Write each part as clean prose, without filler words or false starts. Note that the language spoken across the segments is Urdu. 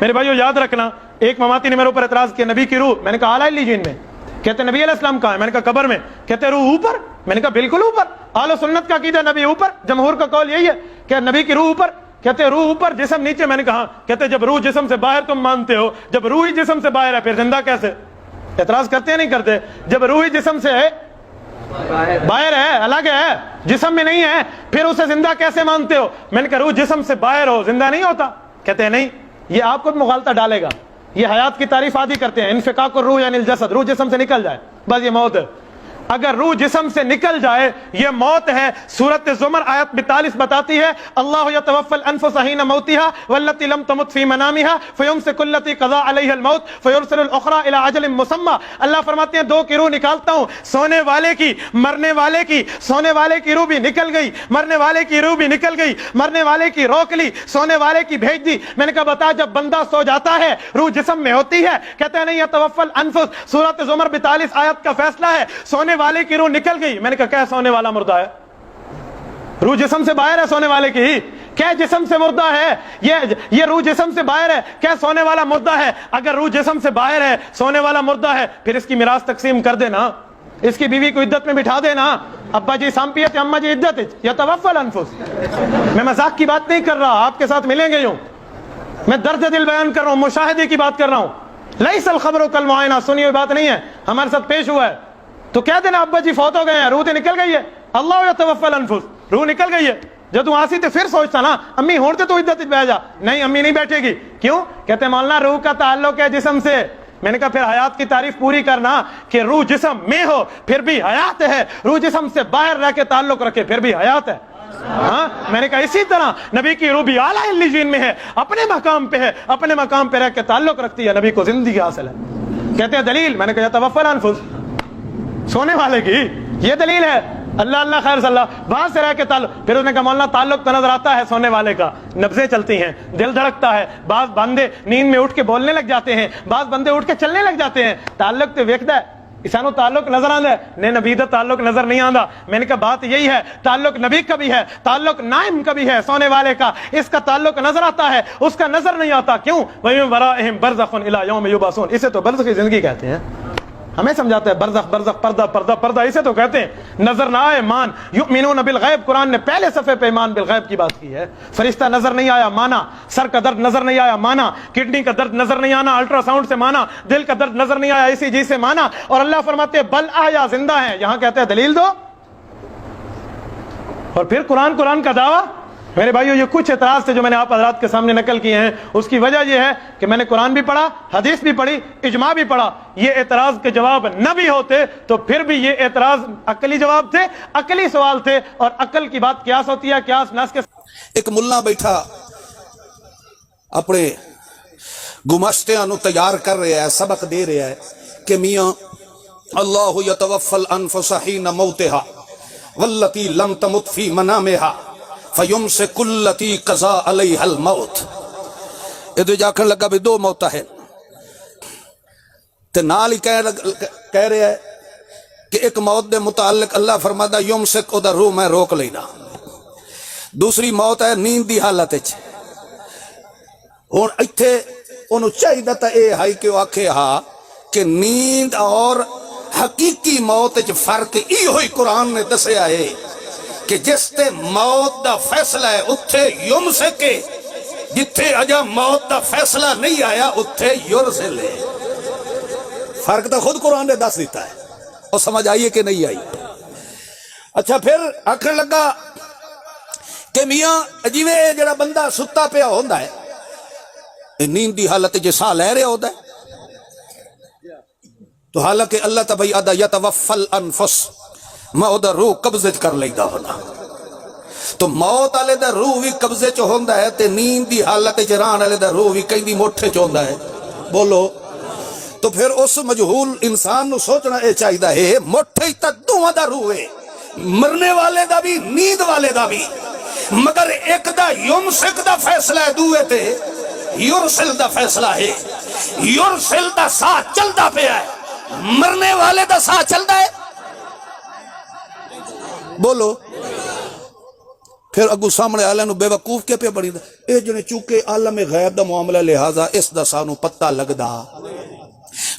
میرے بھائیو یاد رکھنا، ایک مماتی نے میرے اوپر اعتراض کیا، نبی کی روح، میں نے کہا اعلیٰ علیین میں، کہتے نبی علیہ السلام کہاں ہے؟ میں نے کہا قبر میں، کہتے روح اوپر، میں نے کہا بالکل اوپر، اہل سنت کا عقیدہ نبی اوپر، جمہور کا قول یہی ہے کہ نبی کی روح اوپر، کہتے روح اوپر جسم نیچے، میں نے کہا کہتے جب روح جسم سے باہر تم مانتے ہو، جب روح ہی جسم سے باہر ہے پھر زندہ کیسے؟ اعتراض کرتے ہیں نہیں کرتے؟ جب روح ہی جسم سے ہے باہر ہے، الگ ہے، جسم میں نہیں ہے، پھر اسے زندہ کیسے مانتے ہو؟ میں نے کہا روح جسم سے باہر ہو زندہ نہیں ہوتا، کہتے ہیں نہیں، یہ آپ کو مغالطہ ڈالے گا، یہ حیات کی تعریف آدھی کرتے ہیں، انفقاق الروح یعنی الجسد، روح جسم سے نکل جائے بس یہ موت ہے، اگر روح جسم سے نکل جائے یہ موت ہے۔ سورۃ زمر آیت 42 بتاتی ہے اللہ یتوفی الانفس حین موتها والتی لم تمت فی منامها فیمسک التی قضى علیها الموت فیرسل الاخرى الی اجل مسمى، اللہ فرماتے ہیں دو کی روح نکالتا ہوں، سونے والے کی، مرنے والے کی، سونے والے کی روح بھی نکل گئی، مرنے والے کی روح بھی نکل گئی، مرنے والے کی روک لی، سونے والے کی بھیج دی۔ میں نے کہا بتا جب بندہ سو جاتا ہے روح جسم میں ہوتی ہے؟ کہتے ہیں نہیں، یتوفی الانفس، سورۃ زمر 42 آیت کا فیصلہ ہے، سونے والے کی روح نکل گئی۔ میں نے کہا کیا سونے والا مردہ ہے؟ روح جسم سے باہر ہے سونے والے کی، کیا جسم سے مردہ ہے؟ یہ روح جسم سے باہر ہے، کیا سونے والا مردہ ہے؟ اگر روح جسم سے باہر ہے، سونے والا مردہ ہے، پھر اس کی میراث تقسیم کر دینا، اس کی بیوی کو عدت میں بٹھا دینا، ابا جی سامپیت اما جی عدت، یتوفی الانفس۔ میں مذاق کی بات نہیں کر رہا، آپ کے ساتھ ملیں گے یوں، میں درد دل بیان کر رہا ہوں، مشاہدے کی بات کر رہا ہوں، لیس الخبر کالمعائنہ، سنی ہوئی بات نہیں ہے، ہمارے ساتھ پیش ہوا ہے تو کہہ دینا ابا جی فوت ہو گئے ہیں، روح تو نکل گئی ہے، اللہ یتوفی الانفس، روح نکل گئی ہے۔ جب تو آسی تو پھر سوچتا نا امی ہوتے تو عدت بیٹھ جا، نہیں امی نہیں بیٹھے گی، کیوں؟ کہتے مولانا روح کا تعلق ہے جسم سے۔ میں نے کہا پھر حیات کی تعریف پوری کرنا کہ روح جسم میں ہو پھر بھی حیات ہے، روح جسم سے باہر رہ کے تعلق رکھے پھر بھی حیات ہے۔ ہاں میں نے کہا اسی طرح نبی کی روح بھی اعلیٰ علیین میں ہے، اپنے مقام پہ ہے، اپنے مقام پہ رہ کے تعلق رکھتی ہے، نبی کو زندگی حاصل ہے۔ کہتے ہیں دلیل؟ میں نے کہا یتوفی الانفس، سونے والے کی یہ دلیل ہے، اللہ اللہ خیر صلی اللہ، وہاں سے رہ کے تعلق۔ پھر اس نے کہا مولانا تعلق تو نظر آتا ہے سونے والے کا، نبضیں چلتی ہیں، دل دھڑکتا ہے، بعض بندے نیند میں اٹھ کے بولنے لگ جاتے ہیں، بعض بندے اٹھ کے چلنے لگ جاتے ہیں، تعلق تو ویکھدا ہے، اسانو تعلق نظر آندا ہے، نہیں نبی دا تعلق نظر نہیں آندا۔ میں نے کہا بات یہی ہے، تعلق نبی کا بھی ہے، تعلق نائم کا بھی ہے، سونے والے کا، اس کا تعلق نظر آتا ہے، اس کا نظر نہیں آتا، کیوں؟ وَمِن وَرَائِهِمْ بَرْزَخٌ إِلَىٰ يَوْمِ يُبْعَثُونَ، اسے تو برزخ کی زندگی کہتے ہیں، ہمیں سمجھاتا ہے برزخ برزخ، پردہ پردہ پردہ، اسے تو کہتے ہیں نظر نہ آئے مان، یؤمنون بالغیب، قرآن نے پہلے صفحے پہ ایمان بالغیب کی بات کی ہے۔ فرشتہ نظر نہیں آیا مانا، سر کا درد نظر نہیں آیا مانا، کڈنی کا درد نظر نہیں آنا الٹرا ساؤنڈ سے مانا، دل کا درد نظر نہیں آیا ECG سے مانا، اور اللہ فرماتے ہیں بل احیا، زندہ ہیں، یہاں کہتے ہیں دلیل دو، اور پھر قرآن کا دعویٰ۔ میرے بھائیو یہ کچھ اعتراض تھے جو میں نے آپ حضرات کے سامنے نقل کیے ہیں، اس کی وجہ یہ ہے کہ میں نے قرآن بھی پڑھا، حدیث بھی پڑھی، اجماع بھی پڑھا، یہ اعتراض کے جواب نہ بھی ہوتے تو پھر بھی یہ اعتراض عقلی جواب تھے، عقلی سوال تھے، اور عقل کی بات قیاس ہوتی ہے، قیاس ناس کے۔ ایک ملا بیٹھا اپنے گماشتیاں نو تیار کر رہا ہے، سبق دے رہا ہے کہ میاں اللہ یتوفی الانفس حین موتها والتی لم تمت فی منامها فیمسک التی قضا علیہا الموت۔ ادھر جاکھن لگا بھی دو موتاں ہیں، تے نال ہی کہہ رہا ہے کہ ایک موت دے متعلق اللہ فرماتا یمسک او دا روح میں روک لینا، دوسری موت ہے نیند دی حالت وچ۔ ہن ایتھے انہوں چاہیے تا اے ہائی کہ آکھے ہاں کہ نیند اور حقیقی موت وچ فرق ای ہوئی قرآن نے دسیا ہے کہ جس تے موت دا فیصلہ ہے اتھے یمسک، جتھے اجا موت دا فیصلہ نہیں آیا اتھے یرسل ہے۔ فرق تو خود قرآن نے دس دیتا ہے، اور سمجھ آئیے کہ نہیں آئی؟ اچھا پھر آخر لگا کہ میاں جیویں جڑا بندہ ستا پیا ہوندا ہے نیند دی حالت جے ساہ لے رہا ہوتا ہے، تو حالانکہ اللہ تبھی ادا یتوفی الانفس، میں او روح قبضے کر لیدا ہونا، تو موت والے دا روح بھی قبضے چ ہوندا ہے تے نیند دی حالت وچ رہن والے دا روح بھی کہیں موٹھے چ ہوندا ہے، بولو۔ تو پھر اس مجہول انسان نو سوچنا اے چاہیدا ہے موٹھے ہی تا دوواں دا روح ہے، مرنے والے دا بھی نیند والے دا بھی، مگر ایک دا یمسک دا فیصلہ ہے، دوے تے یرسل دا فیصلہ ہے۔ یرسل دا ساہ چلدا پیا ہے، مرنے والے دا ساہ چلدا ہے، بولو۔ پھر اگو سامنے آلہ نو بے وقوف کے پہ بڑی دا اے جنے چونکہ عالم غیب دا معاملہ لہذا اس دا سانو پتہ لگدا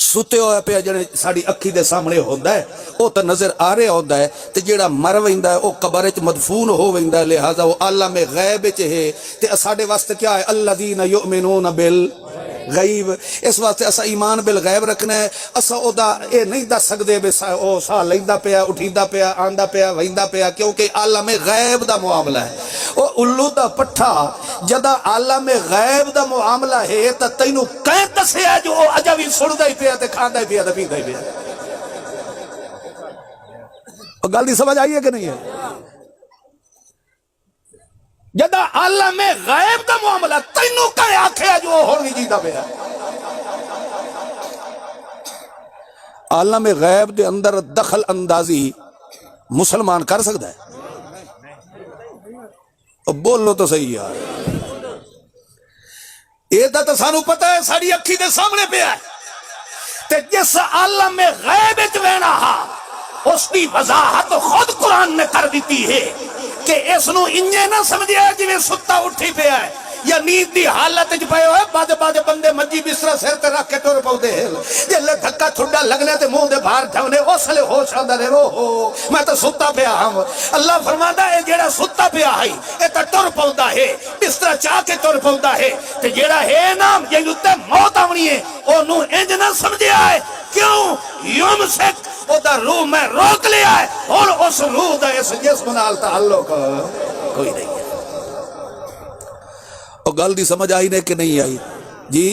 ستے ہوئے پہ جنے ساڑی اکھی دے سامنے ہوندہ ہے او تا نظر آ رہے ہوندہ ہے تے جیڑا مر ویندہ ہے او قبر وچ مدفون ہو ویندہ ہے لہذا وہ عالم غیب وچ ہے تے ساڈے واسطے کیا ہے الذین یؤمنون بالغیب اس واسطے اسا ایمان بالغیب رکھنا ہے اسا او دا اے نہیں دس سکدے بے او سا لیندا پیا اٹھیندا پیا آندا پیا ویندا پیا کیونکہ عالم غیب دا معاملہ ہے او الو دا پٹھا جدا عالم غیب دا معاملہ ہے تا تینوں کہیں دسیا جو او اجا بھی سندا ہی پیا تے کھاندا ہی پیا تے پیندا ہی پیا گل دی سمجھ آئی ہے کہ نہیں ہے جدا عالم غیب دا معاملہ تینوں کہیں آکھیا جو ہون نہیں جیندہ پیا عالم غیب دے اندر دخل اندازی مسلمان کر سکتا ہے اب بولو تو صحیح یار یہ تو سانو پتہ ہے ساڑی اکھی دے سامنے پہ ہے تے جس عالم غیب وینا ہا اس کی وضاحت خود قرآن نے کر دیتی ہے کہ اس نو انجے نہ سمجھے جویں ستا اٹھی پہ ہے یا نیند دی حالت وچ پئے ہوئے بعد بعد بندے منجی بستر سر تے رکھ کے ٹر پاؤندے ہل جے دھکا ٹھڈا لگنے تے منہ دے باہر جھونے اس لے ہوش آندا رہے او میں تو ستا پیا ہاں اللہ فرماندا ہے جیڑا ستا پیا ہے اے تے ٹر پاوندا ہے بستر چا کے ٹر پاوندا ہے تے جیڑا ہے نا جے تے موت آونی ہے اونوں انج نہ سمجھیا ہے کیوں یمسک او دا روح میں روک لیا ہے اور اس روح دا اس جسم نال تعلق کوئی نہیں ہے اور گل دی سمجھ آئی نے کہ نہیں آئی جی